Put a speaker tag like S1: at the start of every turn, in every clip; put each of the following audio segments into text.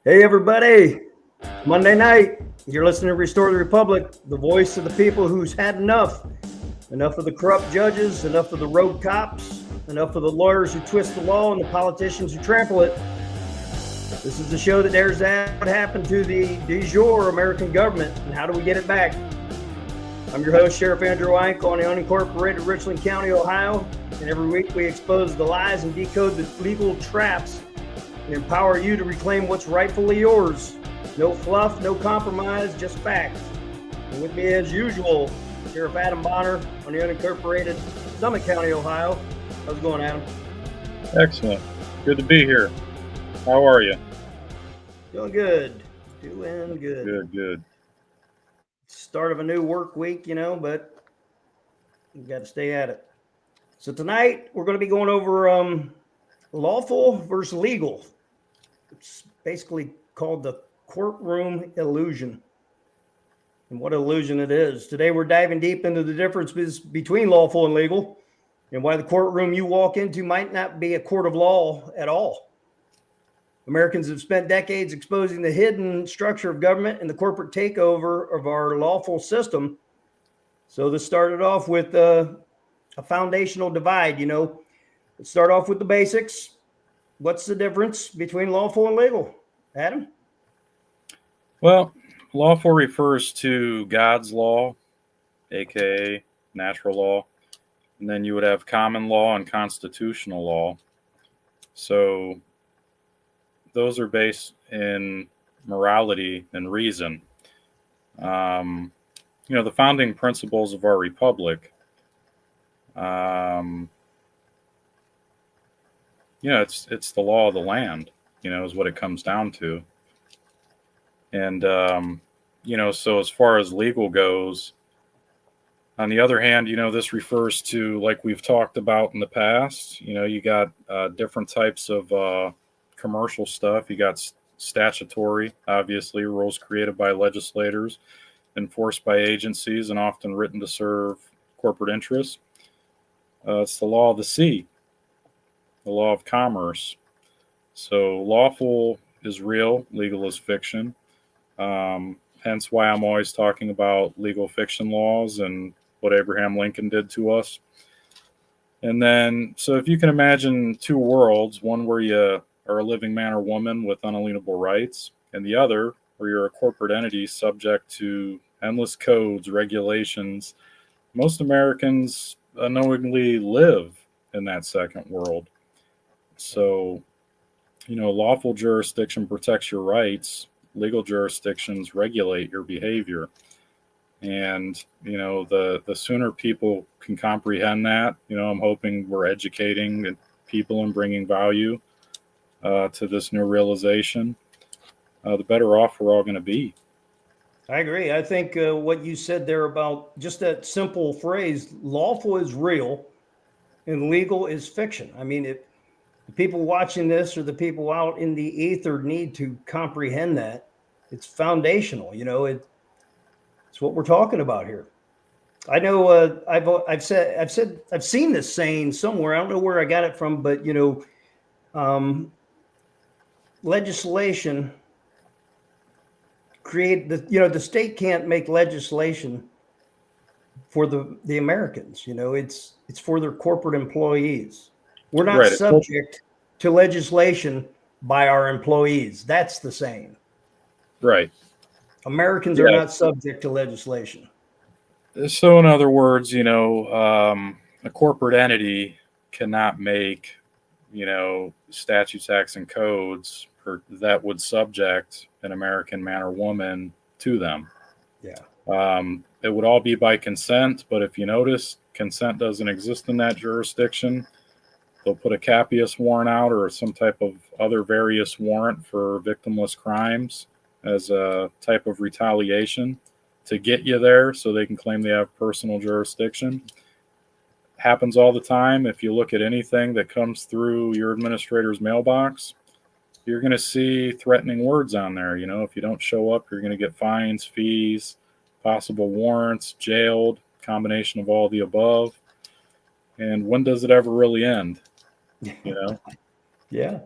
S1: Hey, everybody. Monday night. You're listening to Restore the Republic, the voice of the people who's had enough. Enough of the corrupt judges, enough of the rogue cops, enough of the lawyers who twist the law and the politicians who trample it. This is the show that dares to ask what happened to the de jure American government and how do we get it back. I'm your host, Sheriff Andrew Wank on the unincorporated Richland County, Ohio. And every week we expose the lies and decode the legal traps and empower you to reclaim what's rightfully yours. No fluff, no compromise, just facts. And with me, as usual, Sheriff Adam Bonner on the unincorporated Summit County, Ohio. How's it going, Adam?
S2: Excellent. Good to be here. How are you?
S1: Doing good. Doing good.
S2: Good.
S1: Start of a new work week, but you got to stay at it. So tonight we're going to be going over lawful versus legal. It's basically called the courtroom illusion and what illusion it is. Today we're diving deep into the differences between lawful and legal and why the courtroom you walk into might not be a court of law at all. Americans have spent decades exposing the hidden structure of government and the corporate takeover of our lawful system. So this started off with a foundational divide. Let's start off with the basics. What's the difference between lawful and legal? Adam?
S2: Well, lawful refers to God's law, aka natural law, and then you would have common law and constitutional law. So those are based in morality and reason. The founding principles of our republic. It's the law of the land, is what it comes down to. And, so as far as legal goes, on the other hand, this refers to, like we've talked about in the past, you got different types of commercial stuff. You got statutory, obviously, rules created by legislators, enforced by agencies, and often written to serve corporate interests. It's the law of the sea, the law of commerce. So lawful is real, legal is fiction. Hence why I'm always talking about legal fiction laws and what Abraham Lincoln did to us. And then, so if you can imagine two worlds, one where you are a living man or woman with unalienable rights, and the other where you're a corporate entity subject to endless codes, regulations, most Americans unknowingly live in that second world. So, lawful jurisdiction protects your rights. Legal jurisdictions regulate your behavior. And, the sooner people can comprehend that, I'm hoping we're educating people and bringing value to this new realization, the better off we're all going to be.
S1: I agree. I think what you said there about just that simple phrase, lawful is real and legal is fiction. I mean, the people watching this or the people out in the ether need to comprehend that. It's foundational. It's what we're talking about here. I know I've seen this saying somewhere. I don't know where I got it from, but legislation the state can't make legislation for the Americans. It's for their corporate employees. We're not
S2: Right.
S1: subject to legislation by our employees. That's the saying.
S2: Right.
S1: Americans are not subject to legislation.
S2: So in other words, a corporate entity cannot make, statutes, acts, and codes that would subject an American man or woman to them.
S1: Yeah.
S2: It would all be by consent, but if you notice, consent doesn't exist in that jurisdiction. They'll put a capias warrant out or some type of other various warrant for victimless crimes as a type of retaliation to get you there so they can claim they have personal jurisdiction. Happens all the time. If you look at anything that comes through your administrator's mailbox, you're going to see threatening words on there. If you don't show up, you're going to get fines, fees, possible warrants, jailed, combination of all the above. And when does it ever really end?
S1: Yeah.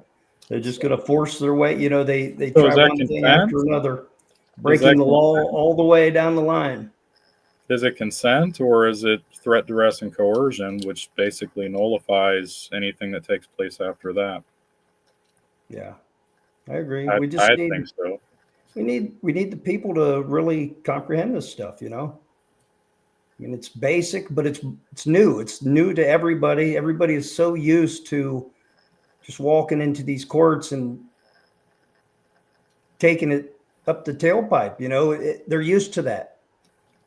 S1: They're just going to force their way. You know, they
S2: So is
S1: try
S2: that
S1: one thing
S2: consent?
S1: after another,
S2: Is
S1: breaking
S2: that
S1: the law all the way down the line.
S2: is it consent or is it threat, duress, and coercion, which basically nullifies anything that takes place after that?
S1: Yeah, I agree.
S2: I think so.
S1: We need the people to really comprehend this stuff. You know, I mean, it's basic, but it's new. It's new to everybody. Everybody is so used to just walking into these courts and taking it up the tailpipe. You know, they're used to that.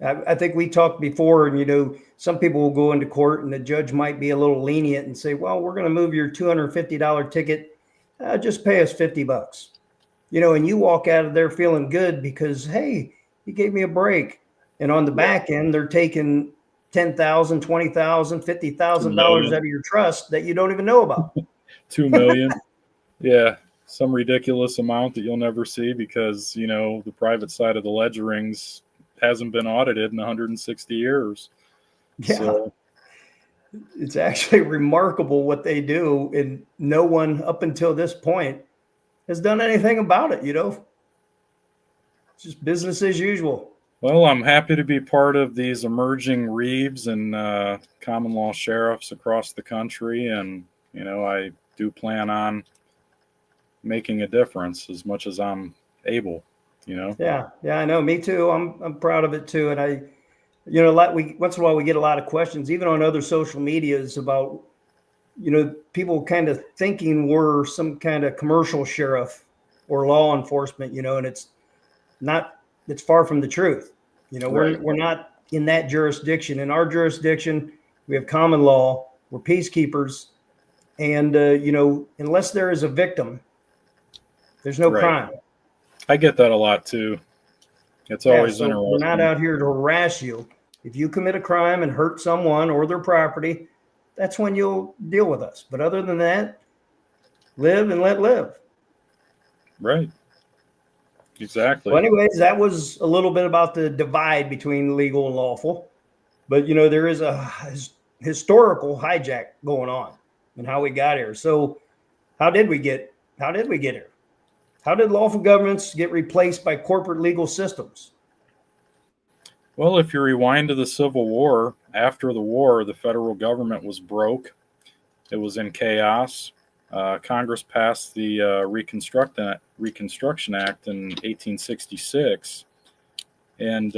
S1: I think we talked before, and you know, some people will go into court, and the judge might be a little lenient and say, "Well, we're going to move your $250 ticket. Just pay us $50." You know, and you walk out of there feeling good because, hey, he gave me a break. And on the
S2: Yeah.
S1: back end, they're taking $10,000, $20,000,
S2: Two
S1: $50,000 out
S2: million,
S1: of your trust that you don't even know about.
S2: 2 million. Yeah, some ridiculous amount that you'll never see because the private side of the ledger rings hasn't been audited in 160 years.
S1: Yeah,
S2: So
S1: it's actually remarkable what they do, and no one up until this point has done anything about it. You know, it's just business as usual.
S2: well, I'm happy to be part of these emerging Reeves and common law sheriffs across the country, and I do plan on making a difference as much as I'm able.
S1: Yeah, I know. Me too. I'm proud of it too, and I, you know, like we once in a while we get a lot of questions, even on other social medias, about people kind of thinking we're some kind of commercial sheriff or law enforcement, and it's not. It's far from the truth. You know,
S2: Right.
S1: we're not in that jurisdiction. In our jurisdiction, we have common law. We're peacekeepers, and unless there is a victim, there's no
S2: Right.
S1: crime.
S2: I get that a lot too. It's
S1: Yeah,
S2: always
S1: so we're not
S2: interesting.
S1: out here to harass you. If you commit a crime and hurt someone or their property, that's when you'll deal with us. But other than that, live and let live.
S2: Right.
S1: Well,
S2: Exactly.
S1: anyways, that was a little bit about the divide between legal and lawful. But there is a historical hijack going on and how we got here. So, how did we get? How did we get here? How did lawful governments get replaced by corporate legal systems?
S2: Well, if you rewind to the Civil War, after the war, the federal government was broke. It was in chaos. Congress passed the Reconstruction Act in 1866, and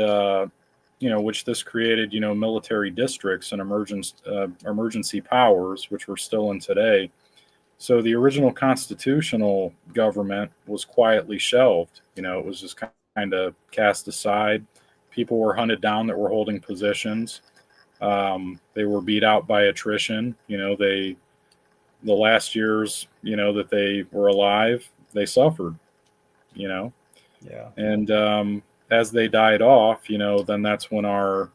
S2: which this created, military districts and emergency powers, which we're still in today. So the original constitutional government was quietly shelved. It was just kind of cast aside. People were hunted down that were holding positions. They were beat out by attrition. The last years, that they were alive, they suffered.
S1: Yeah.
S2: And as they died off, then that's when our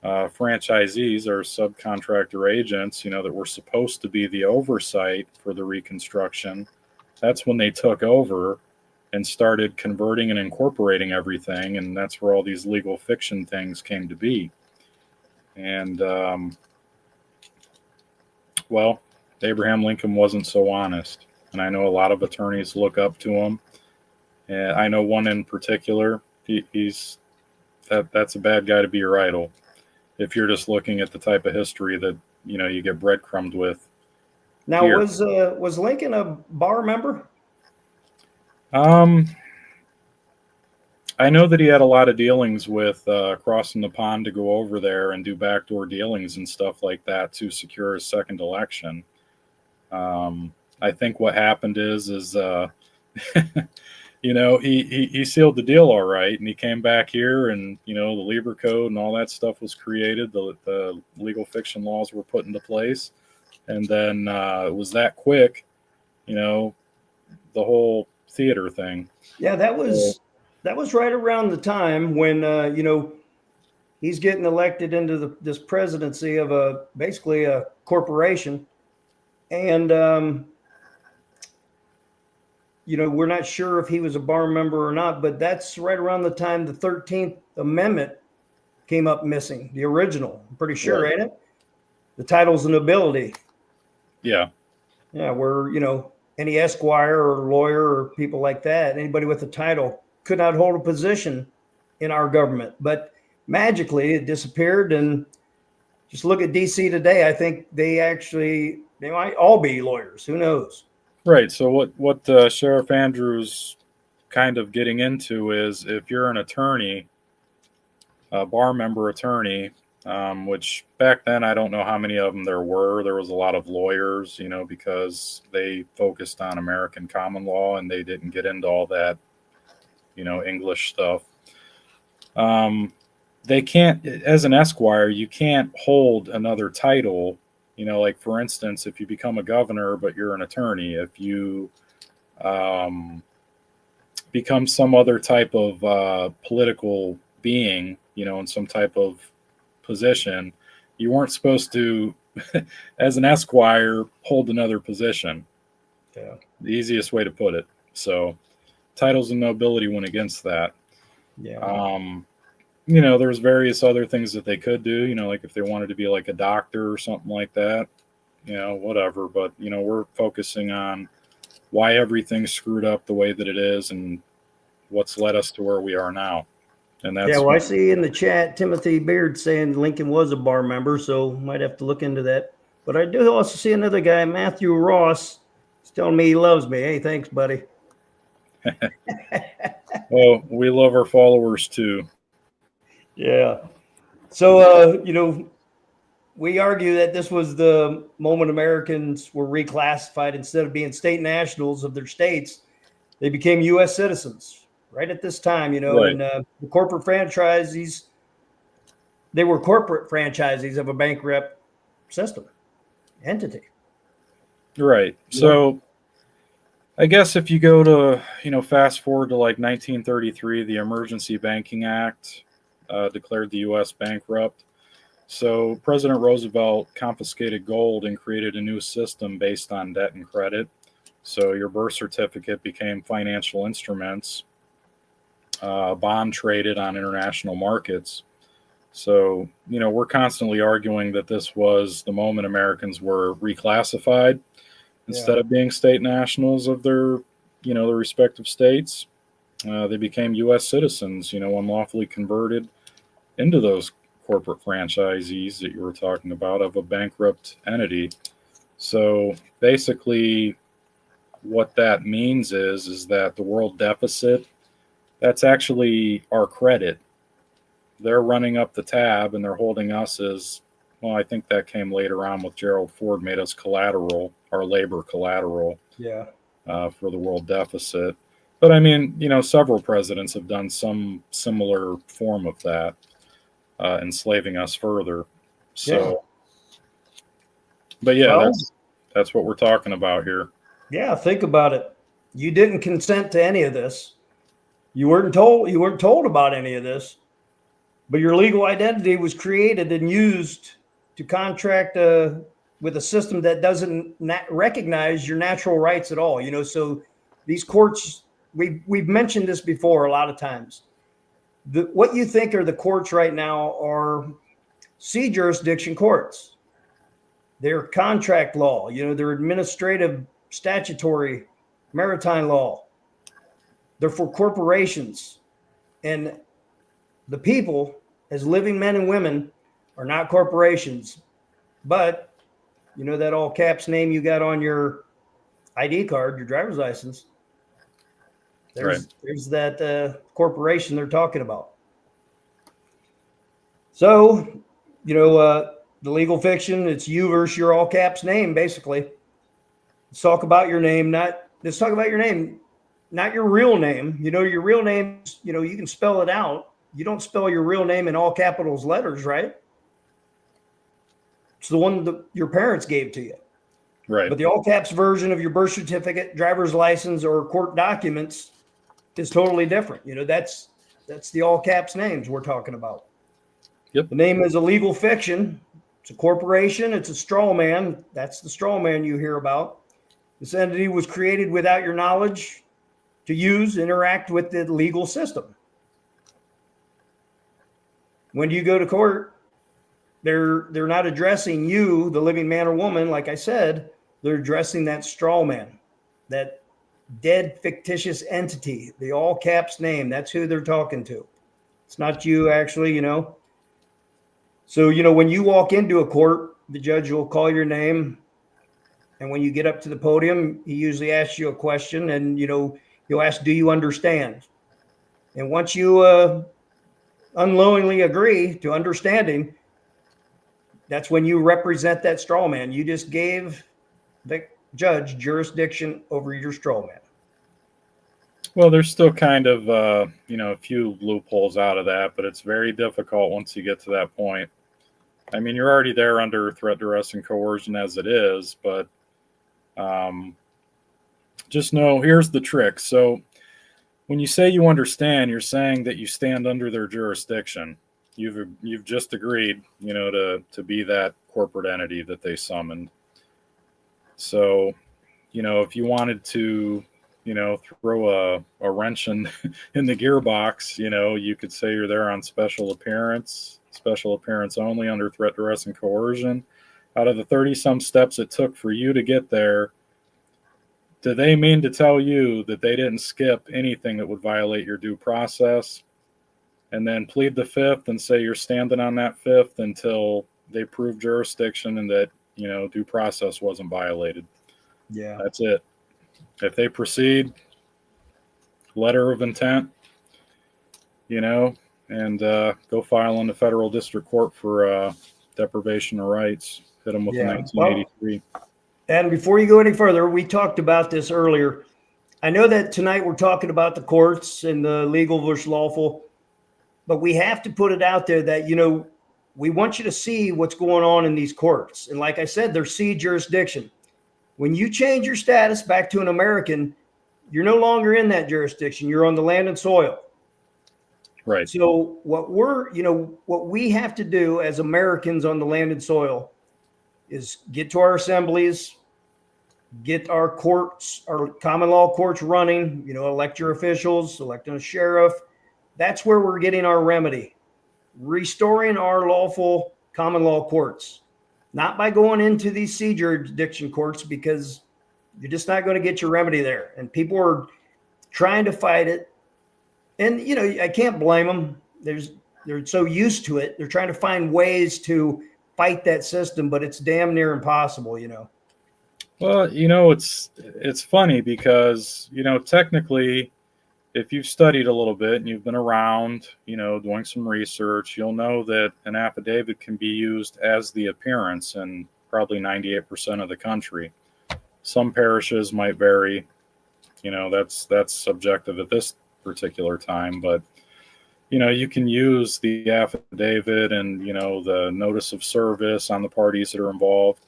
S2: franchisees or subcontractor agents, that were supposed to be the oversight for the reconstruction, that's when they took over and started converting and incorporating everything. And that's where all these legal fiction things came to be. And, well, Abraham Lincoln wasn't so honest. And I know a lot of attorneys look up to him. And I know one in particular, that's a bad guy to be your idol. If you're just looking at the type of history that, you get breadcrumbed with.
S1: Now,
S2: here.
S1: was Lincoln a bar member?
S2: I know that he had a lot of dealings with crossing the pond to go over there and do backdoor dealings and stuff like that to secure his second election. I think what happened is he sealed the deal all right, and he came back here, and the Lieber Code and all that stuff was created. The legal fiction laws were put into place, and then it was that quick, the whole theater thing.
S1: Yeah, that was right around the time when he's getting elected into this presidency of basically a corporation, and we're not sure if he was a bar member or not, but that's right around the time the 13th Amendment came up missing, the original. I'm pretty sure,
S2: Right.
S1: ain't it? The titles of nobility.
S2: Yeah.
S1: Yeah, where any esquire or lawyer or people like that, anybody with a title, could not hold a position in our government. But magically, it disappeared. And just look at DC today. I think they might all be lawyers. Who knows?
S2: Right. So what Sheriff Andrews kind of getting into is if you're an attorney, a bar member attorney, which back then I don't know how many of them there were. There was a lot of lawyers, because they focused on American common law and they didn't get into all that, English stuff. They can't, as an esquire, you can't hold another title. Like for instance, if you become a governor but you're an attorney, if you become some other type of political being, in some type of position, you weren't supposed to, as an esquire, hold another position.
S1: Yeah.
S2: The easiest way to put it. So titles of nobility went against that.
S1: Yeah.
S2: There's various other things that they could do, like if they wanted to be like a doctor or something like that, whatever. But, we're focusing on why everything's screwed up the way that it is and what's led us to where we are now. And that's,
S1: yeah, well, I see in the chat Timothy Beard saying Lincoln was a bar member, so might have to look into that. But I do also see another guy, Matthew Ross, is telling me he loves me. Hey, thanks, buddy.
S2: well, we love our followers too.
S1: Yeah. So, we argue that this was the moment Americans were reclassified. Instead of being state nationals of their states, they became U.S. citizens right at this time,
S2: Right.
S1: And the corporate franchisees, they were corporate franchisees of a bankrupt system entity.
S2: Right. So I guess if you go to, fast forward to like 1933, the Emergency Banking Act declared the U.S. bankrupt. So President Roosevelt confiscated gold and created a new system based on debt and credit. So your birth certificate became financial instruments, bond traded on international markets. So, we're constantly arguing that this was the moment Americans were reclassified. Instead of being state nationals of their, their respective states, they became U.S. citizens, unlawfully converted into those corporate franchisees that you were talking about of a bankrupt entity. So basically what that means is that the world deficit, that's actually our credit. They're running up the tab and they're holding us as, well, I think that came later on with Gerald Ford, made us collateral, our labor collateral for the world deficit. But I mean, several presidents have done some similar form of that, enslaving us further. So, but yeah, that's what we're talking about here.
S1: Yeah, think about it. You didn't consent to any of this. You weren't told about any of this, but your legal identity was created and used to contract with a system that doesn't recognize your natural rights at all. So these courts, we've mentioned this before a lot of times. What you think are the courts right now are C jurisdiction courts. They're contract law, they're administrative, statutory, maritime law. They're for corporations. And the people, as living men and women, are not corporations. But that all caps name you got on your ID card, your driver's license, there's that corporation they're talking about. So, the legal fiction, it's you versus your all caps name, basically. Let's talk about your name, not your real name. Your real name, you can spell it out. You don't spell your real name in all capitals letters, right? It's the one that your parents gave to you.
S2: Right.
S1: But the all caps version of your birth certificate, driver's license, or court documents is totally different. That's the all caps names we're talking about.
S2: Yep.
S1: The name is a legal fiction. It's a corporation. It's a straw man. That's the straw man you hear about. This entity was created without your knowledge to interact with the legal system. When you go to court, they're not addressing you, the living man or woman, like I said, they're addressing that straw man. that dead fictitious entity, the all caps name. That's who they're talking to. It's not you actually, So, when you walk into a court, the judge will call your name. And when you get up to the podium, he usually asks you a question and, he'll ask, do you understand? And once you unwillingly agree to understanding, that's when you represent that straw man. You just gave the judge jurisdiction over your straw man.
S2: Well, there's still kind of, a few loopholes out of that, but it's very difficult once you get to that point. I mean, you're already there under threat, duress, and coercion as it is, but just know here's the trick. So when you say you understand, you're saying that you stand under their jurisdiction. You've just agreed, to be that corporate entity that they summoned. So, if you wanted to, throw a wrench in the gearbox, you could say you're there on special appearance only under threat, duress, and coercion. Out of the 30-some steps it took for you to get there, do they mean to tell you that they didn't skip anything that would violate your due process and then plead the fifth and say you're standing on that fifth until they prove jurisdiction and that, due process wasn't violated?
S1: Yeah.
S2: That's it. If they proceed, letter of intent, and go file in the federal district court for deprivation of rights. Hit them with the 1983.
S1: And before you go any further, we talked about this earlier. I know that tonight we're talking about the courts and the legal versus lawful, but we have to put it out there that, we want you to see what's going on in these courts. And like I said, they're C jurisdiction. When you change your status back to an American, you're no longer in that jurisdiction. You're on the land and soil.
S2: Right.
S1: So what we have to do as Americans on the land and soil is get to our assemblies, get our courts, our common law courts running, elect your officials, elect a sheriff. That's where we're getting our remedy, restoring our lawful common law courts, not by going into these C jurisdiction courts, because you're just not going to get your remedy there. And people are trying to fight it. And, I can't blame them. They're so used to it. They're trying to find ways to fight that system, but it's damn near impossible,
S2: Well, it's funny because, technically, if you've studied a little bit and you've been around, doing some research, you'll know that an affidavit can be used as the appearance in probably 98% of the country. Some parishes might vary, that's subjective at this particular time, but you can use the affidavit and the notice of service on the parties that are involved.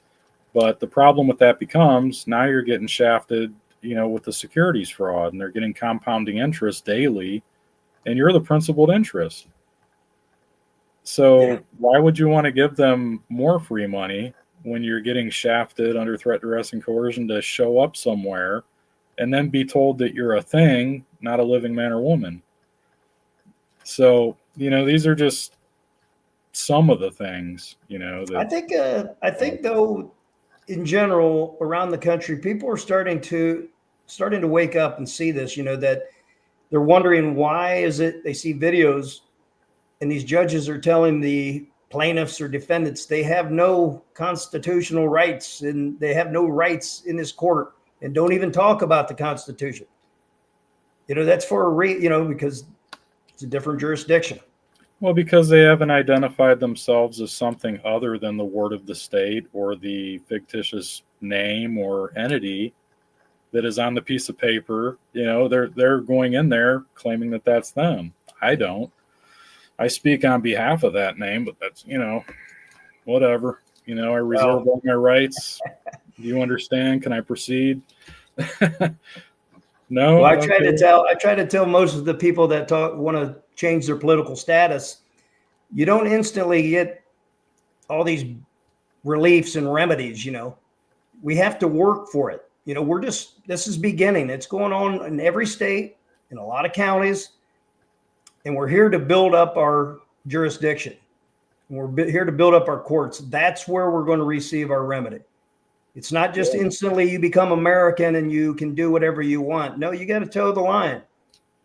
S2: But the problem with that becomes now you're getting shafted with the securities fraud, and they're getting compounding interest daily, and you're the principal interest. So why would you want to give them more free money when you're getting shafted under threat, duress, and coercion to show up somewhere and then be told that you're a thing, not a living man or woman? So, these are just some of the things, that
S1: I think though, in general, around the country, people are starting to wake up and see this, that they're wondering why is it they see videos and these judges are telling the plaintiffs or defendants they have no constitutional rights and they have no rights in this court, and don't even talk about the Constitution. That's for because it's a different jurisdiction.
S2: Well, because they haven't identified themselves as something other than the ward of the state or the fictitious name or entity that is on the piece of paper. They're going in there claiming that that's them. I don't. I speak on behalf of that name, but that's, whatever. I reserve all my rights. Do you understand? Can I proceed? No.
S1: Well, I try to tell most of the people that want to change their political status, you don't instantly get all these reliefs and remedies. We have to work for it. This is beginning. It's going on in every state, in a lot of counties, and we're here to build up our jurisdiction. And we're here to build up our courts. That's where we're going to receive our remedy. It's not just instantly you become American and you can do whatever you want. No, you got to toe the line.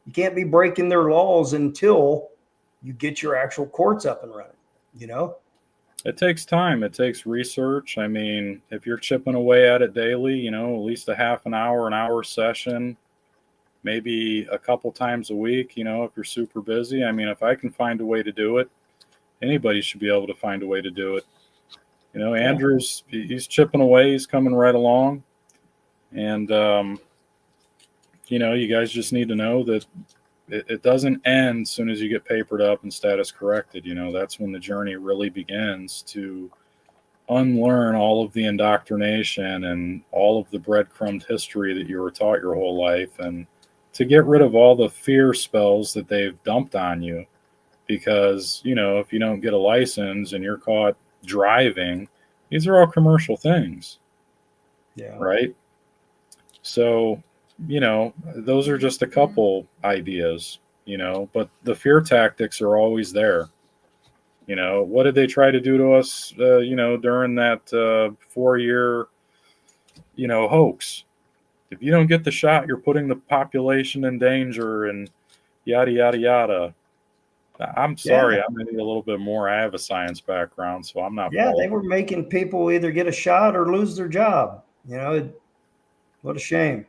S1: You can't be breaking their laws until you get your actual courts up and running, you know?
S2: It takes time. It takes research. I mean, if you're chipping away at it daily, you know, at least a half an hour session, maybe a couple times a week, you know, if you're super busy. I mean, if I can find a way to do it, anybody should be able to find a way to do it. You know, Andrew's, he's chipping away. He's coming right along. And, you know, you guys just need to know that it doesn't end as soon as you get papered up and status corrected. You know, that's when the journey really begins to unlearn all of the indoctrination and all of the breadcrumbed history that you were taught your whole life, and to get rid of all the fear spells that they've dumped on you. Because, you know, if you don't get a license and you're caught driving, these are all commercial things.
S1: Yeah.
S2: Right? So, you know, those are just a couple ideas, you know, but the fear tactics are always there. You know, what did they try to do to us, you know, during that 4-year, you know, hoax? If you don't get the shot, you're putting the population in danger and yada, yada, yada. I'm sorry, I'm maybe a little bit more. I have a science background, so I'm not.
S1: Yeah, they were making people either get a shot or lose their job. You know, what a shame.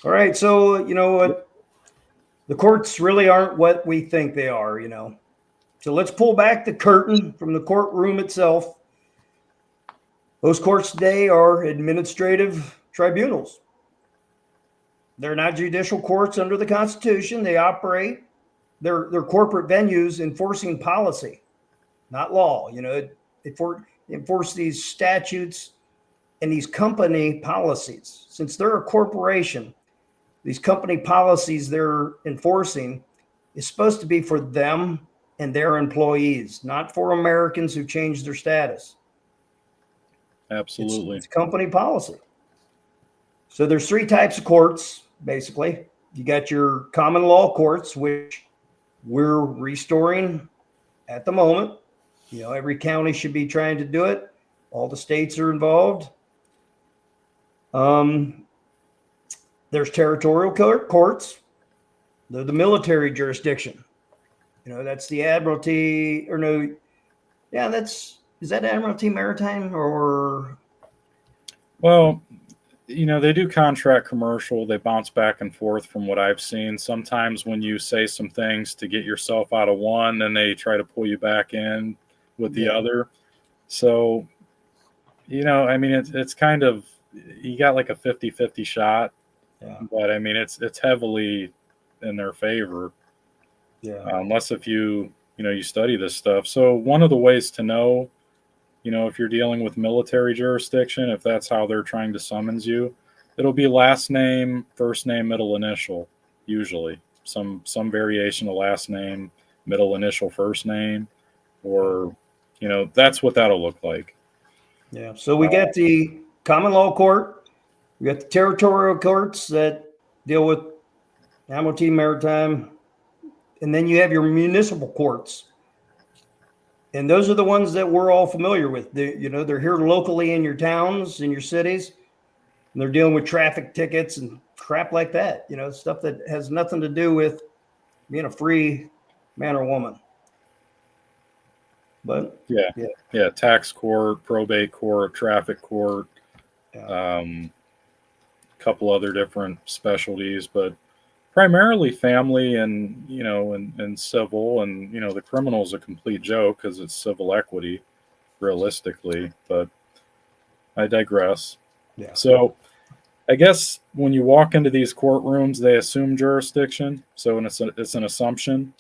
S1: All right, so you know what? The courts really aren't what we think they are, you know. So let's pull back the curtain from the courtroom itself. Those courts today are administrative tribunals. They're not judicial courts under the Constitution. They operate, they're corporate venues enforcing policy, not law. You know, they enforce these statutes and these company policies. Since they're a corporation, these company policies they're enforcing is supposed to be for them and their employees, not for Americans who changed their status.
S2: Absolutely.
S1: It's company policy. So there's 3 types of courts, basically. You got your common law courts, which we're restoring at the moment. You know, every county should be trying to do it. All the states are involved. There's territorial courts. They're the military jurisdiction. You know, that's the Admiralty, or no, yeah, is that Admiralty Maritime or?
S2: Well, you know, they do contract commercial. They bounce back and forth from what I've seen. Sometimes when you say some things to get yourself out of one, then they try to pull you back in with the other. So, you know, I mean, it's kind of, you got like a 50-50 shot, but I mean, it's heavily in their favor.
S1: Yeah.
S2: Unless if you study this stuff. So one of the ways to know, you know, if you're dealing with military jurisdiction, if that's how they're trying to summons you, it'll be last name, first name, middle initial, usually. Some variation of last name, middle initial, first name, or, you know, that's what that'll look like.
S1: Yeah. So we got the common law court. We got the territorial courts that deal with Admiralty Maritime. And then you have your municipal courts. And those are the ones that we're all familiar with. They're here locally in your towns, in your cities. And they're dealing with traffic tickets and crap like that. You know, stuff that has nothing to do with being a free man or woman. But
S2: yeah, tax court, probate court, traffic court, couple other different specialties, but primarily family and, you know, and civil, and, you know, the criminal is a complete joke because it's civil equity realistically, but I digress.
S1: Yeah.
S2: So I guess when you walk into these courtrooms, they assume jurisdiction. So it's an assumption.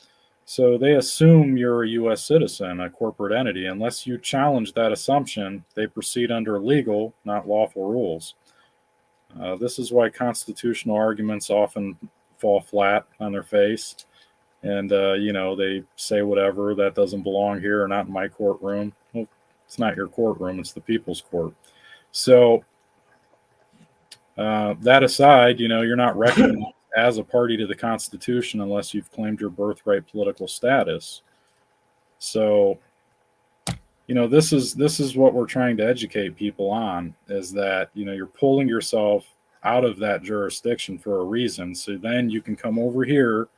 S2: So they assume you're a U.S. citizen, a corporate entity. Unless you challenge that assumption, they proceed under legal, not lawful rules. This is why constitutional arguments often fall flat on their face. And, you know, they say whatever, that doesn't belong here or not in my courtroom. Well, it's not your courtroom, it's the people's court. So that aside, you know, you're not recognized as a party to the Constitution unless you've claimed your birthright political status. So, this is what we're trying to educate people on, is that, you're pulling yourself out of that jurisdiction for a reason. So then you can come over here,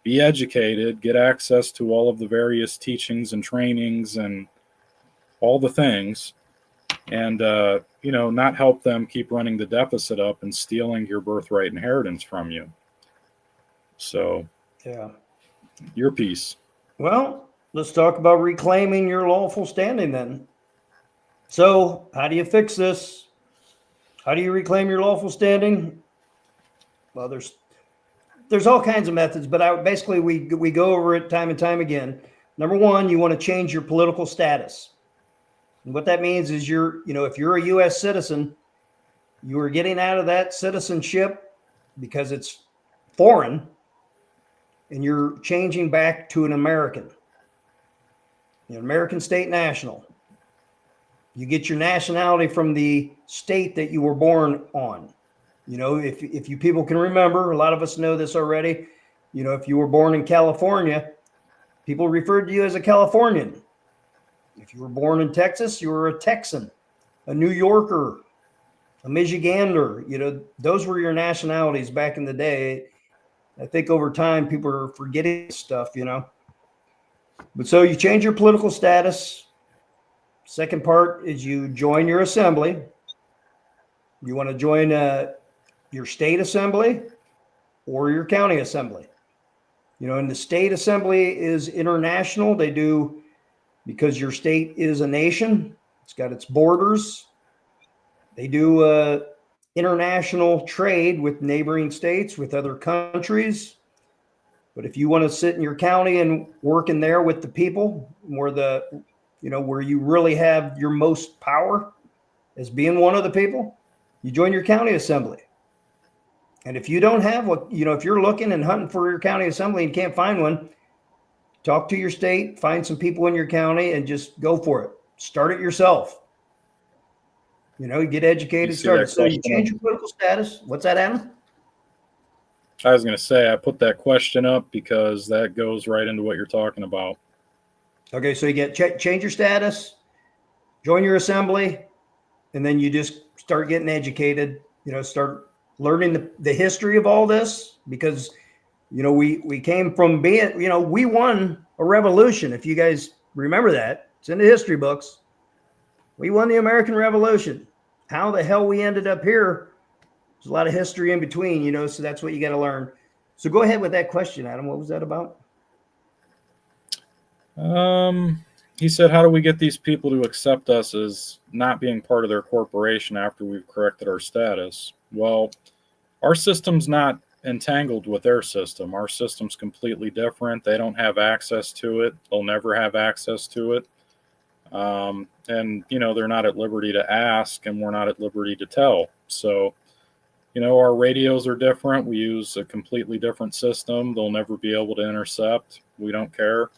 S2: be educated, get access to all of the various teachings and trainings and all the things, and not help them keep running the deficit up and stealing your birthright inheritance from you. So,
S1: Yeah.
S2: your piece.
S1: Well, let's talk about reclaiming your lawful standing then. So, how do you fix this? How do you reclaim your lawful standing? Well, there's all kinds of methods, but basically we go over it time and time again. Number one, you want to change your political status. And what that means is if you're a U.S. citizen, you are getting out of that citizenship because it's foreign, and you're changing back to an American, American state national. You get your nationality from the state that you were born on. If you people can remember, a lot of us know this already. If you were born in California, people referred to you as a Californian. If you were born in Texas, you were a Texan, a New Yorker, a Michigander. Those were your nationalities back in the day. I think over time, people are forgetting stuff, But so you change your political status. Second part is you join your assembly. You want to join your state assembly or your county assembly. And the state assembly is international. They do, because your state is a nation, it's got its borders. They do international trade with neighboring states, with other countries. But if you want to sit in your county and work in there with the people, where you really have your most power as being one of the people, you join your county assembly. And if you don't have if you're looking and hunting for your county assembly and can't find one, talk to your state, find some people in your county, and just go for it. Start it yourself. You get educated, start it. So you change your political status. What's that, Adam?
S2: I was going to say, I put that question up because that goes right into what you're talking about.
S1: Okay, so you get change your status, join your assembly, and then you just start getting educated. Start learning the history of all this, because we came from being, we won a revolution. If you guys remember that, it's in the history books. We won the American Revolution. How the hell we ended up here? There's a lot of history in between, so that's what you got to learn. So go ahead with that question, Adam. What was that about?
S2: He said, how do we get these people to accept us as not being part of their corporation after we've corrected our status? Well, our system's not entangled with their system. Our system's completely different. They don't have access to it. They'll never have access to it. And, they're not at liberty to ask, and we're not at liberty to tell. So, our radios are different. We use a completely different system. They'll never be able to intercept. We don't care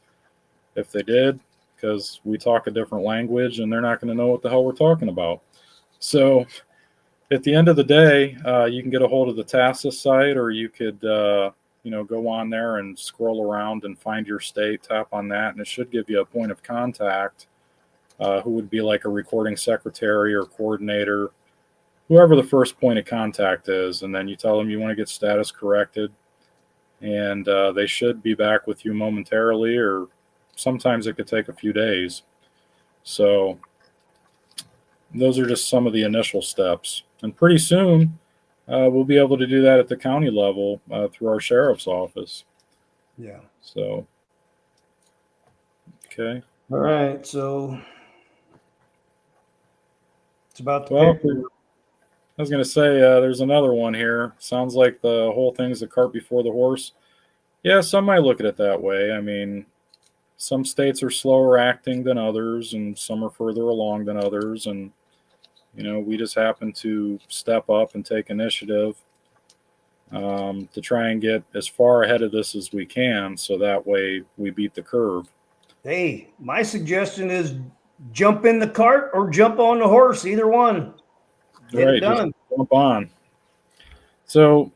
S2: if they did, because we talk a different language and they're not going to know what the hell we're talking about. So at the end of the day, you can get a hold of the TASA site, or you could, go on there and scroll around and find your state, tap on that, and it should give you a point of contact, who would be like a recording secretary or coordinator, whoever the first point of contact is. And then you tell them you want to get status corrected, and they should be back with you momentarily, or sometimes it could take a few days. So those are just some of the initial steps. And pretty soon, we'll be able to do that at the county level through our sheriff's office.
S1: Yeah.
S2: So, okay.
S1: All right. So it's about the
S2: Well, I was going to say, there's another one here. Sounds like the whole thing's the cart before the horse. Yeah, some might look at it that way. I mean, some states are slower acting than others, and some are further along than others. And, we just happen to step up and take initiative to try and get as far ahead of this as we can, so that way we beat the curve.
S1: Hey, my suggestion is jump in the cart or jump on the horse, either one. Get it done.
S2: Jump on. So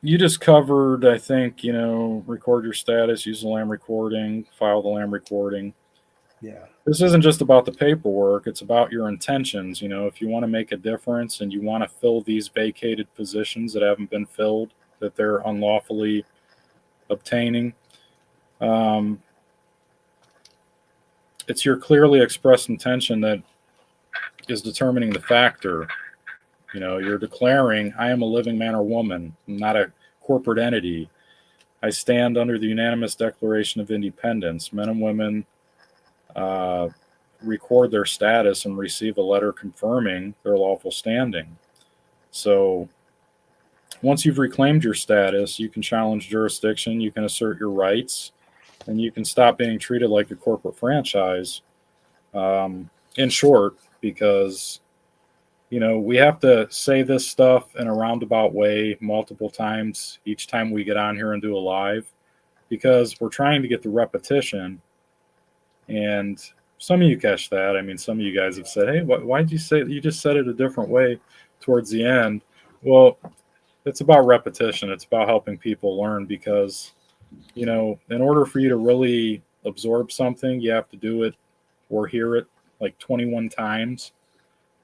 S2: you just covered, I think, record your status, use the land recording, file the land recording.
S1: Yeah.
S2: This isn't just about the paperwork, it's about your intentions. If you want to make a difference and you want to fill these vacated positions that haven't been filled, that they're unlawfully obtaining, um, it's your clearly expressed intention that is determining the factor. You're declaring, I am a living man or woman, not a corporate entity. I stand under the unanimous Declaration of Independence. Men and women record their status and receive a letter confirming their lawful standing. So once you've reclaimed your status, you can challenge jurisdiction, you can assert your rights, and you can stop being treated like a corporate franchise. In short, because we have to say this stuff in a roundabout way multiple times each time we get on here and do a live, because we're trying to get the repetition. And some of you catch that. I mean, some of you guys have said, hey, why did you say it? You just said it a different way towards the end. Well, it's about repetition. It's about helping people learn, because, in order for you to really absorb something, you have to do it or hear it like 21 times.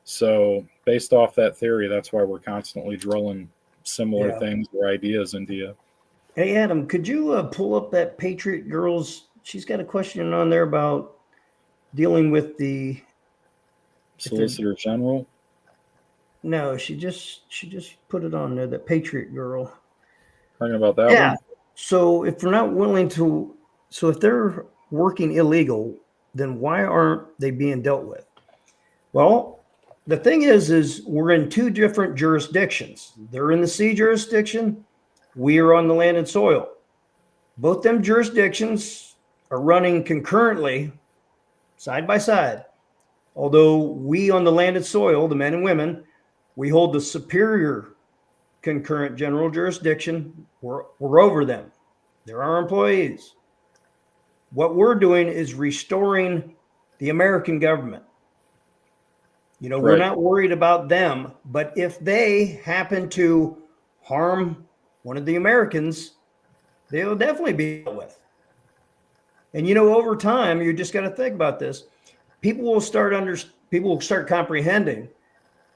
S2: So based off that theory, that's why we're constantly drilling similar things or ideas into you.
S1: Hey, Adam, could you pull up that Patriot Girls? She's got a question on there about dealing with the
S2: Solicitor General.
S1: No, she just put it on there. The Patriot Girl.
S2: Talking about that one.
S1: So if they're not willing to, so if they're working illegal, then why aren't they being dealt with? Well, the thing is we're in two different jurisdictions. They're in the sea jurisdiction. We are on the land and soil. Both them jurisdictions are running concurrently, side by side. Although we on the land and soil, the men and women, we hold the superior concurrent general jurisdiction. We're over them. They're our employees. What we're doing is restoring the American government. We're not worried about them, but if they happen to harm one of the Americans, they'll definitely be dealt with. And over time, you just got to think about this. People will start comprehending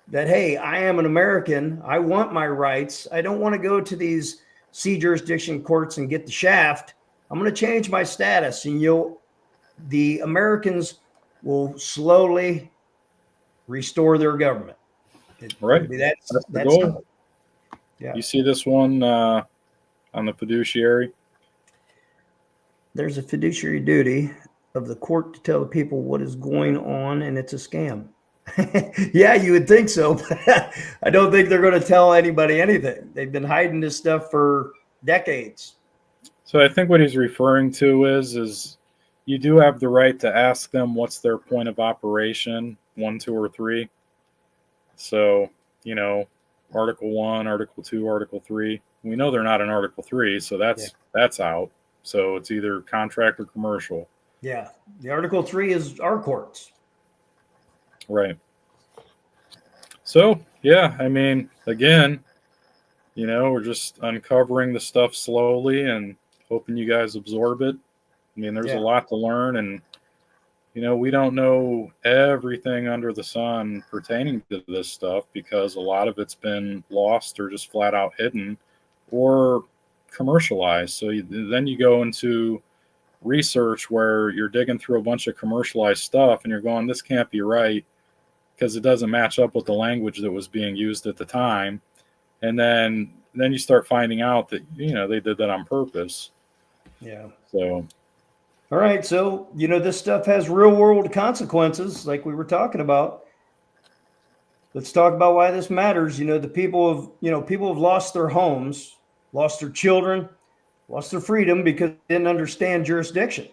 S1: that, hey, I am an American. I want my rights. I don't want to go to these sea jurisdiction courts and get the shaft. I'm going to change my status, and the Americans will slowly restore their government.
S2: Right. That's the goal.
S1: Yeah.
S2: You see this one on the fiduciary?
S1: There's a fiduciary duty of the court to tell the people what is going on, and it's a scam. Yeah, you would think so, but I don't think they're going to tell anybody anything. They've been hiding this stuff for decades.
S2: So I think what he's referring to is you do have the right to ask them what's their point of operation, 1, 2, or 3. So, Article 1, Article 2, Article 3. We know they're not in Article 3, so that's out. So it's either contract or commercial.
S1: Yeah. The Article 3 is our courts.
S2: Right. So, yeah, I mean, again, we're just uncovering the stuff slowly and hoping you guys absorb it. I mean, there's a lot to learn, and, we don't know everything under the sun pertaining to this stuff, because a lot of it's been lost or just flat out hidden or commercialized. So then you go into research where you're digging through a bunch of commercialized stuff and you're going, this can't be right, because it doesn't match up with the language that was being used at the time. And then you start finding out that, they did that on purpose.
S1: Yeah.
S2: So.
S1: All right. So, this stuff has real world consequences, like we were talking about. Let's talk about why this matters. The people have lost their homes, lost their children, lost their freedom because they didn't understand jurisdiction.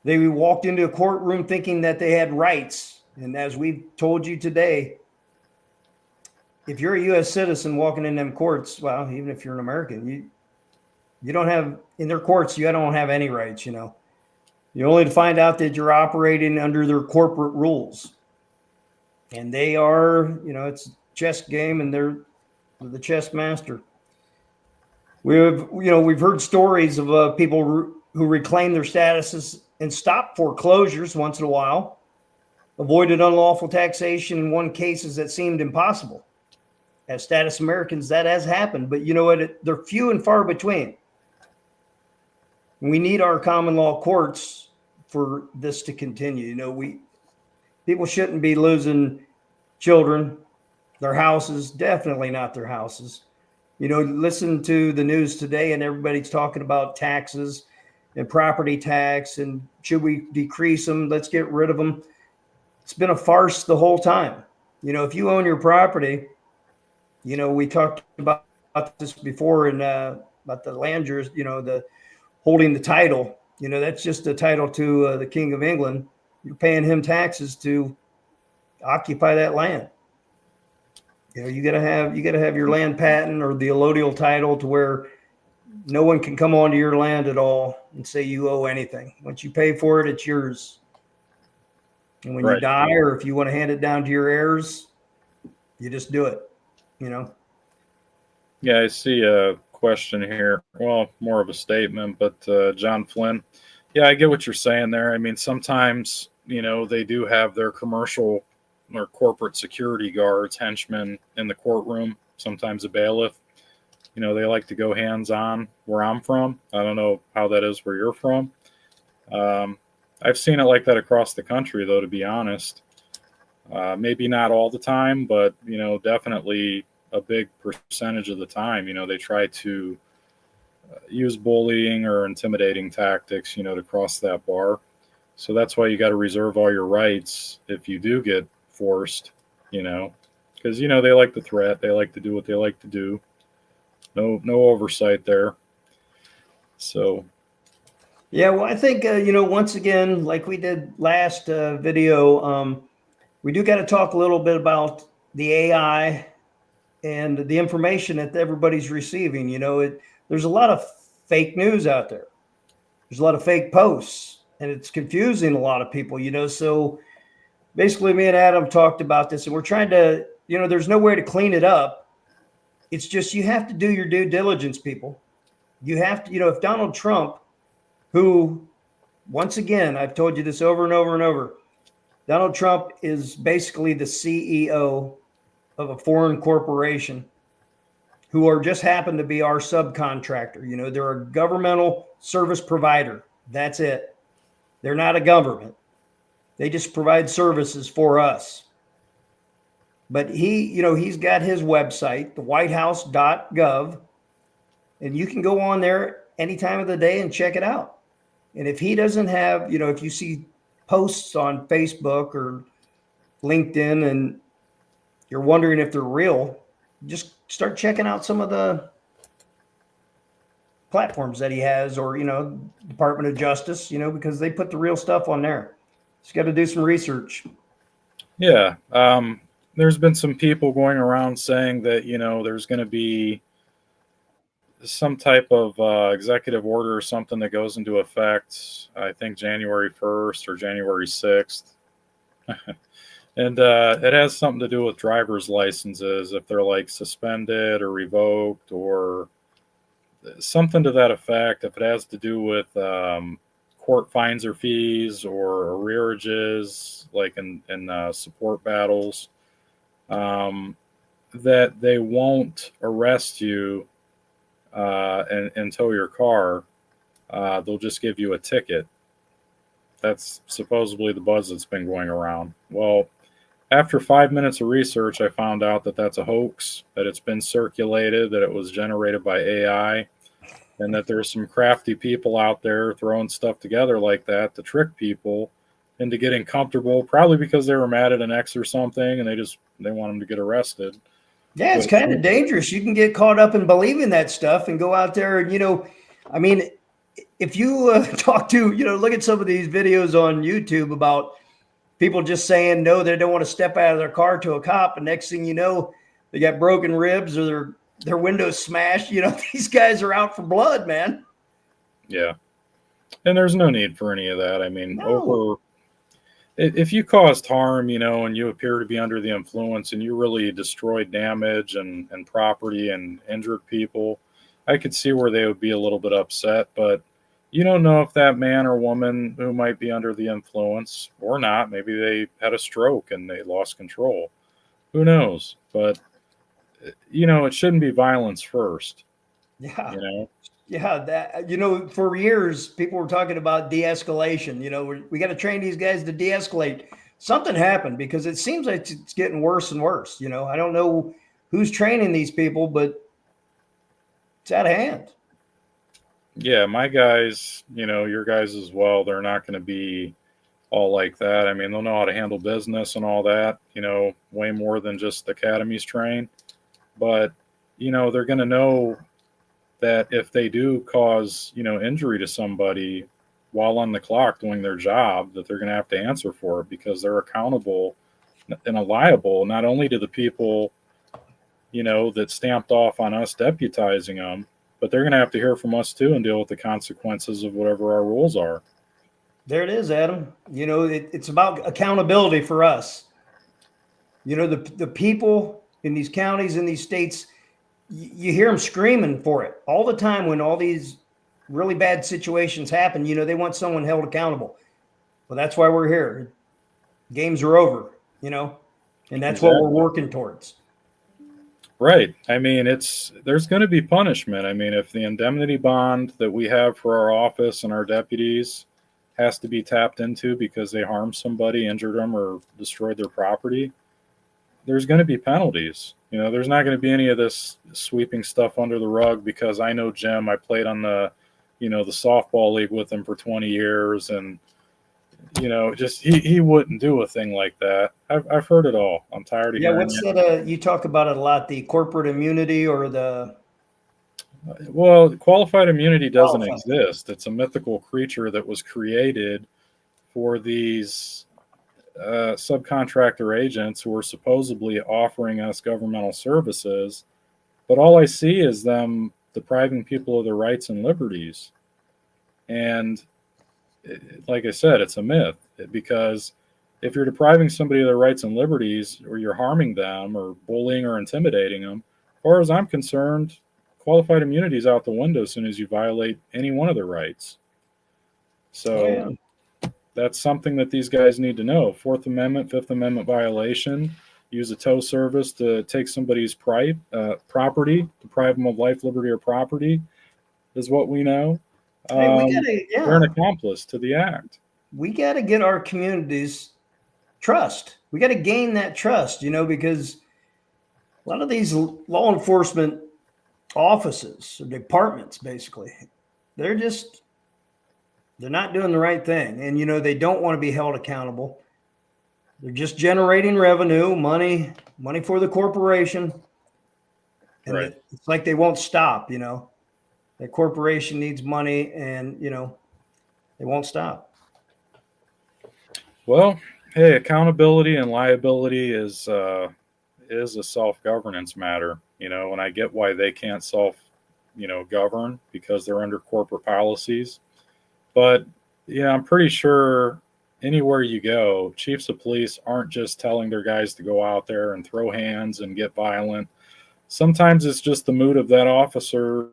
S1: They walked into a courtroom thinking that they had rights. And as we've told you today, if you're a U.S. citizen walking in them courts, well, even if you're an American, you don't have, in their courts, you don't have any rights, You only find out that you're operating under their corporate rules. And they are, it's a chess game, and they're the chess master. We've heard stories of people who reclaim their statuses and stopped foreclosures once in a while, avoided unlawful taxation in one cases that seemed impossible. As status Americans, that has happened, but you know what? They're few and far between. We need our common law courts for this to continue. You know, people shouldn't be losing children, their houses, definitely not their houses. You know, listen to the news today and everybody's talking about taxes and property tax and should we decrease them? Let's get rid of them. It's been a farce the whole time. You know, if you own your property, you know, we talked about this before in about the land jurors, you know, the holding the title. You know, that's just a title to the King of England. You're paying him taxes to occupy that land. You know, you gotta have your land patent or the allodial title to where no one can come onto your land at all and say you owe anything. Once you pay for it, it's yours. And when you die, or if you want to hand it down to your heirs, you just do it. You know.
S2: Yeah, I see a question here. Well, more of a statement, but John Flynn. Yeah, I get what you're saying there. I mean, sometimes, you know, they do have their commercial or corporate security guards, henchmen in the courtroom, sometimes a bailiff. You know, they like to go hands-on where I'm from. I don't know how that is where you're from. I've seen it like that across the country, though, to be honest. Maybe not all the time, but, you know, definitely a big percentage of the time, you know, they try to use bullying or intimidating tactics, you know, to cross that bar. So that's why you got to reserve all your rights if you do get forced, you know, because, you know, they like the threat. They like to do what they like to do. No oversight there. So.
S1: Yeah, well, I think, you know, once again, like we did last video, we do got to talk a little bit about the AI and the information that everybody's receiving. You know, there's a lot of fake news out there. There's a lot of fake posts, and it's confusing a lot of people, you know. So basically, me and Adam talked about this, and we're trying to, you know, there's no way to clean it up. It's just you have to do your due diligence, people. You have to, you know, if Donald Trump, who, once again, I've told you this over and over and over, Donald Trump is basically the CEO of a foreign corporation who are just happen to be our subcontractor. You know, they're a governmental service provider. That's it. They're not a government. They just provide services for us. But he, you know, he's got his website, the whitehouse.gov, and you can go on there any time of the day and check it out. And if he doesn't have, you know, if you see posts on Facebook or LinkedIn and you're wondering if they're real, just start checking out some of the platforms that he has, or, you know, Department of Justice, you know, because they put the real stuff on there. Just got to do some research.
S2: Yeah. There's been some people going around saying that, you know, there's going to be some type of executive order or something that goes into effect, I think January 1st or January 6th. And it has something to do with driver's licenses, if they're like suspended or revoked or something to that effect. If it has to do with court fines or fees or arrearages, like in support battles, that they won't arrest you and tow your car. They'll just give you a ticket. That's supposedly the buzz that's been going around. Well, after 5 minutes of research, I found out that that's a hoax, that it's been circulated, that it was generated by AI, and that there's some crafty people out there throwing stuff together like that to trick people into getting comfortable, probably because they were mad at an ex or something, and they want them to get arrested.
S1: Yeah, it's kind of dangerous. You can get caught up in believing that stuff and go out there and, you know, I mean, if you talk to, you know, look at some of these videos on YouTube about people just saying, no, they don't want to step out of their car to a cop. And next thing you know, they got broken ribs or their windows smashed. You know, these guys are out for blood, man.
S2: Yeah. And there's no need for any of that. I mean, if you caused harm, you know, and you appear to be under the influence and you really destroyed damage and property and injured people, I could see where they would be a little bit upset. But you don't know if that man or woman who might be under the influence or not, maybe they had a stroke and they lost control. Who knows? But, it shouldn't be violence first,
S1: Yeah.
S2: you know?
S1: Yeah, that for years people were talking about de-escalation. We got to train these guys to de-escalate. Something happened because it seems like it's getting worse and worse. I don't know who's training these people, but it's out of hand.
S2: Yeah, my guys, your guys as well, they're not going to be all like that. I mean, they'll know how to handle business and all that, way more than just academies train. But, they're going to know that if they do cause, injury to somebody while on the clock doing their job, that they're going to have to answer for it because they're accountable and liable not only to the people, that stamped off on us deputizing them, but they're going to have to hear from us too and deal with the consequences of whatever our rules are.
S1: There it is, Adam. It's about accountability for us. The people in these counties, in these states, you hear them screaming for it all the time when all these really bad situations happen. They want someone held accountable. Well, that's why we're here. Games are over, and that's what we're working towards.
S2: Right. I mean, there's going to be punishment. I mean, if the indemnity bond that we have for our office and our deputies has to be tapped into because they harmed somebody, injured them, or destroyed their property, there's going to be penalties. There's not going to be any of this sweeping stuff under the rug because I know Jim. I played on the softball league with him for 20 years, and just he wouldn't do a thing like that. I've heard it all. I'm tired of hearing
S1: what's that? You talk about it a lot, the corporate immunity or the.
S2: Well, qualified immunity doesn't exist. It's a mythical creature that was created for these subcontractor agents who are supposedly offering us governmental services. But all I see is them depriving people of their rights and liberties. And like I said, it's a myth because if you're depriving somebody of their rights and liberties or you're harming them or bullying or intimidating them, as far as I'm concerned, qualified immunity is out the window as soon as you violate any one of their rights. So that's something that these guys need to know. Fourth Amendment, Fifth Amendment violation, use a tow service to take somebody's property, deprive them of life, liberty, or property is what we know. They're an accomplice to the act.
S1: We got to get our communities trust. We got to gain that trust, because a lot of these law enforcement offices or departments, basically, they're not doing the right thing. And, they don't want to be held accountable. They're just generating revenue, money for the corporation. And
S2: right.
S1: It's like they won't stop, The corporation needs money and, they won't stop.
S2: Well, hey, accountability and liability is a self-governance matter, and I get why they can't govern because they're under corporate policies. But, I'm pretty sure anywhere you go, chiefs of police aren't just telling their guys to go out there and throw hands and get violent. Sometimes it's just the mood of that officer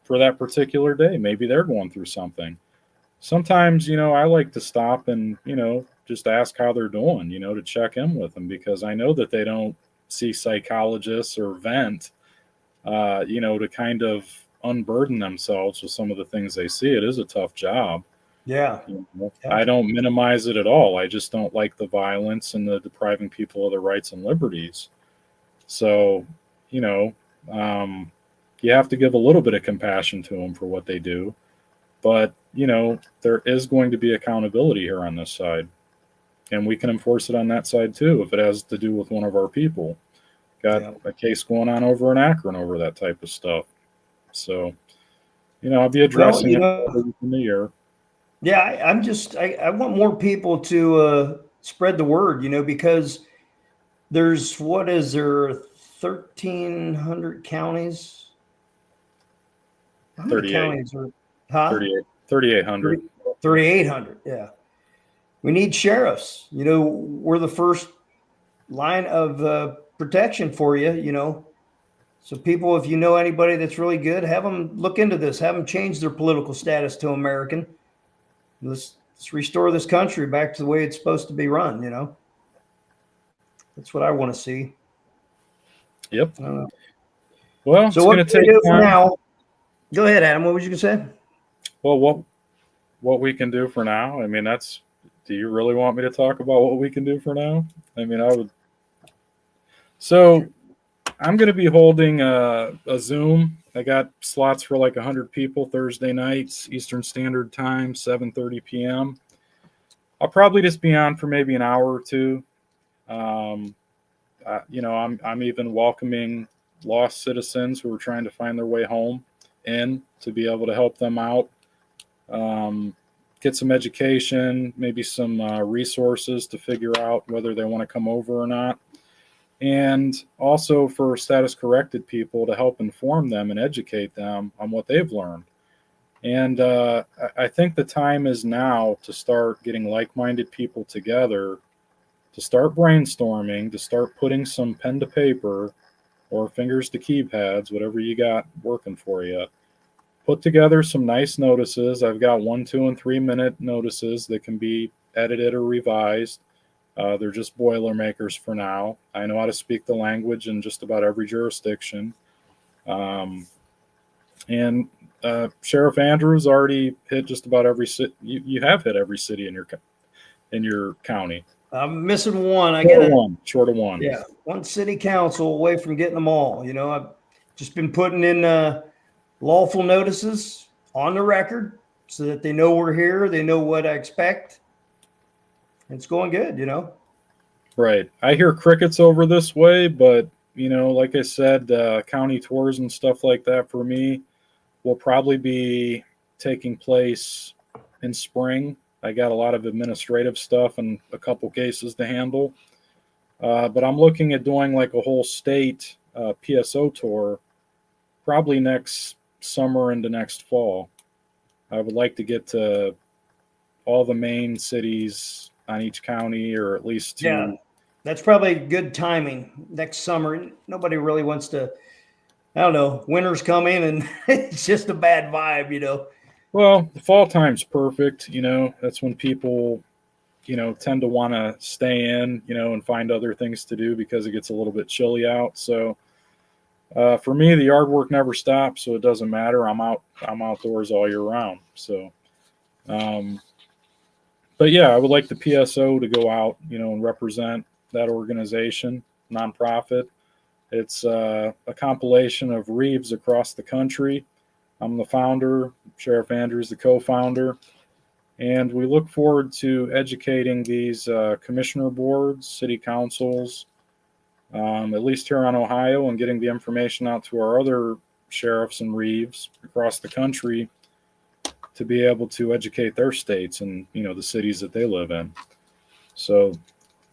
S2: for that particular day. Maybe they're going through something. Sometimes, I like to stop and, just ask how they're doing, to check in with them because I know that they don't see psychologists or vent, to kind of unburden themselves with some of the things they see. It is a tough job.
S1: Yeah.
S2: I don't minimize it at all. I just don't like the violence and the depriving people of their rights and liberties. So, you have to give a little bit of compassion to them for what they do. But, there is going to be accountability here on this side. And we can enforce it on that side too if it has to do with one of our people. Got a case going on over in Akron over that type of stuff. So, I'll be addressing it in the year.
S1: Yeah, I want more people to spread the word, because there's, 1,300 counties? How many
S2: 38.
S1: counties are,
S2: 3,800.
S1: 3,800, yeah. We need sheriffs. We're the first line of protection for you, So people, if you know anybody that's really good, have them look into this. Have them change their political status to American. Let's restore this country back to the way it's supposed to be run. That's what I want to see.
S2: Yep.
S1: I don't know.
S2: Well,
S1: So
S2: it's
S1: what
S2: going to take
S1: do for
S2: time.
S1: now? Go ahead, Adam. What was you going to say?
S2: Well, what we can do for now? I mean, do you really want me to talk about what we can do for now? I mean, I would. So I'm going to be holding a Zoom. I got slots for like 100 people Thursday nights, Eastern Standard Time, 7:30 p.m. I'll probably just be on for maybe an hour or two. I'm even welcoming lost citizens who are trying to find their way home in to be able to help them out, get some education, maybe some resources to figure out whether they want to come over or not. And also for status corrected people to help inform them and educate them on what they've learned. And I think the time is now to start getting like-minded people together, to start brainstorming, to start putting some pen to paper or fingers to keypads, whatever you got working for you. Put together some nice notices. I've got 1, 2, and 3 minute notices that can be edited or revised. They're just Boilermakers for now. I know how to speak the language in just about every jurisdiction. And Sheriff Andrews already hit just about every city. You have hit every city in your county.
S1: I'm missing one.
S2: Short of one.
S1: Yeah, one city council away from getting them all. I've just been putting in lawful notices on the record so that they know we're here. They know what I expect. It's going good,
S2: Right. I hear crickets over this way, but, like I said, county tours and stuff like that for me will probably be taking place in spring. I got a lot of administrative stuff and a couple cases to handle. But I'm looking at doing like a whole state PSO tour probably next summer into next fall. I would like to get to all the main cities on each county, or at least two.
S1: Yeah, that's probably good timing next summer. Nobody really wants to, I don't know, winter's coming and it's just a bad vibe,
S2: Well, the fall time's perfect. That's when people, tend to want to stay in, and find other things to do because it gets a little bit chilly out. So for me, the yard work never stops, so it doesn't matter. I'm outdoors all year round. So, but yeah, I would like the PSO to go out, and represent that organization, nonprofit. It's a compilation of Reeves across the country. I'm the founder, Sheriff Andrews the co-founder, and we look forward to educating these commissioner boards, city councils, at least here on Ohio, and getting the information out to our other sheriffs and Reeves across the country to be able to educate their states and, the cities that they live in. So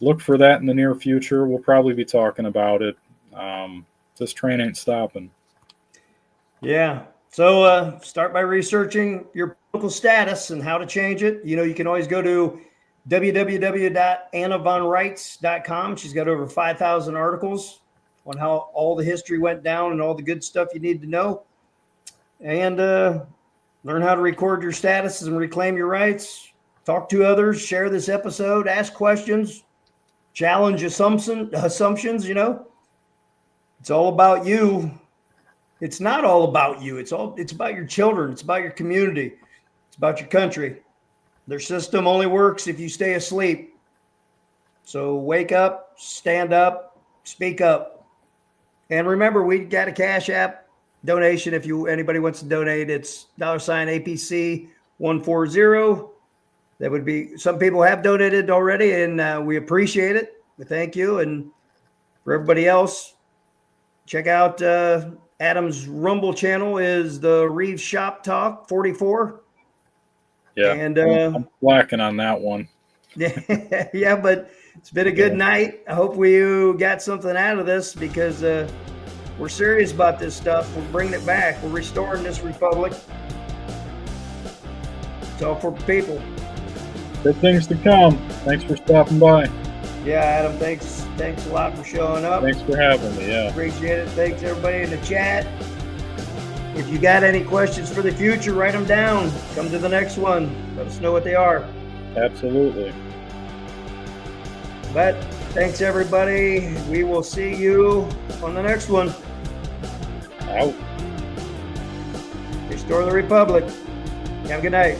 S2: look for that in the near future. We'll probably be talking about it. This train ain't stopping.
S1: Yeah. So start by researching your political status and how to change it. You can always go to www.annavonrights.com. She's got over 5,000 articles on how all the history went down and all the good stuff you need to know. And learn how to record your statuses and reclaim your rights. Talk to others. Share this episode. Ask questions. Challenge assumptions. It's all about you. It's not all about you. It's about your children. It's about your community. It's about your country. Their system only works if you stay asleep. So wake up, stand up, speak up. And remember, we got a Cash App donation. If anybody wants to donate, it's $APC 140. That would be, some people have donated already, and we appreciate it. We thank you. And for everybody else, check out Adam's Rumble channel is the Reeves Shop Talk 44.
S2: Yeah,
S1: and
S2: I'm lacking on that one.
S1: Yeah, but it's been a good night. I hope you got something out of this, because we're serious about this stuff. We're bringing it back. We're restoring this republic. It's all for people.
S2: Good things to come. Thanks for stopping by.
S1: Yeah, Adam, thanks a lot for showing up.
S2: Thanks for having me. Yeah.
S1: Appreciate it. Thanks everybody in the chat. If you got any questions for the future, write them down. Come to the next one. Let us know what they are.
S2: Absolutely.
S1: But thanks everybody. We will see you on the next one.
S2: Out.
S1: Restore the Republic. Have a good night.